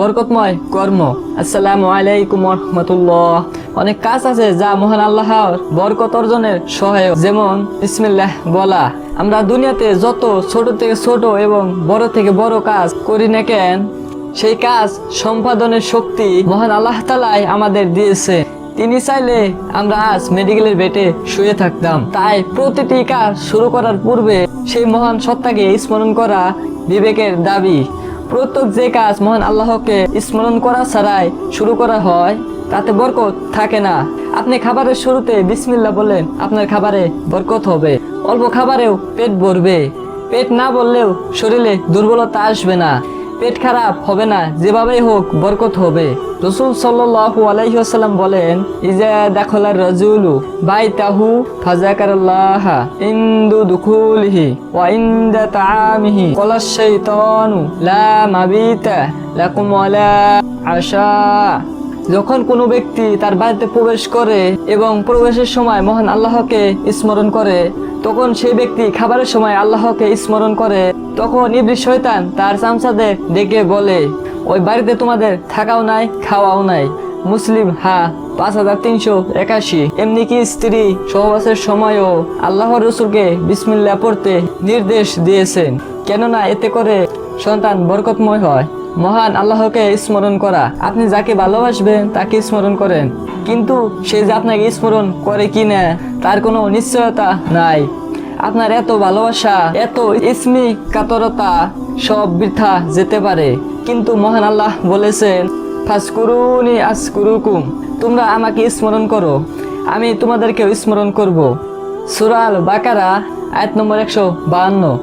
বরকতময় কর্ম। আসসালামু আলাইকুম ওয়া রাহমাতুল্লাহ। অনেক কাজ আছে যা মহান আল্লাহর বরকত অর্জনের সহায়ক, যেমন বিসমিল্লাহ বলা। আমরা দুনিয়াতে যত ছোট থেকে ছোট এবং বড় থেকে বড় কাজ করি না কেন, সেই কাজ সম্পাদনের শক্তি মহান আল্লাহ তাআলাই আমাদের দিয়েছে। তিনি চাইলে আমরা আজ মেডিকেলের বেডে শুয়ে থাকতাম। তাই প্রতিটি কাজ শুরু করার পূর্বে সেই মহান সত্তাকে স্মরণ করা বিবেকের দাবি। প্রত্যেক যে কাজ মহান আল্লাহকে স্মরণ করা ছাড়াই শুরু করা হয়, তাতে বরকত থাকে না। আপনি খাবারের শুরুতে বিসমিল্লাহ বললেন, আপনার খাবারে বরকত হবে। অল্প খাবারেও পেট ভরবে। পেট না বললেও শরীরে দুর্বলতা আসবে না, পেট খারাপ হবে না, যেভাবেই হোক বরকত হবে। রাসূল সাল্লাল্লাহু আলাইহি ওয়াসাল্লাম বলেন, ইজা দাখালার রাজুলু বাইতাহু ফাযাকারাল্লাহ ইনদু দুখুলিহি ওয়া ইনদা তাআমিহি ক্বালা শাইতানু লা মাবিতা লাকুম ওয়ালা আশা। যখন কোনো ব্যক্তি তার বাড়িতে প্রবেশ করে এবং প্রবেশের সময় মহান আল্লাহকে স্মরণ করে, তখন সেই ব্যক্তি খাবারের সময় আল্লাহকে স্মরণ করে, তখন ইবলিস শয়তান তার চামচাদের ডেকে বলে, ওই বাড়িতে তোমাদের থাকাও নাই, খাওয়াও নাই। মুসলিম 5381। এমনি কি স্ত্রী সহবাসের সময়ও আল্লাহর রাসূলকে বিসমিল্লাহ পড়তে নির্দেশ দিয়েছেন, কেননা এতে করে সন্তান বরকতময় হয়। মহান আল্লাহকে স্মরণ করা। আপনি যাকে ভালোবাসবেন তাকে স্মরণ করেন, কিন্তু সে যে আপনাকে স্মরণ করে কি না তার কোনো নিশ্চয়তা নাই। আপনার এত ভালোবাসা, এত ইসমি কাতরতা সব বৃথা যেতে পারে, কিন্তু মহান আল্লাহ বলেছেন, ফাসকুরুনি আসকুরুকুম, তোমরা আমাকে স্মরণ করো, আমি তোমাদেরকেও স্মরণ করব। সূরা আল বাকারা আয়াত নম্বর 152।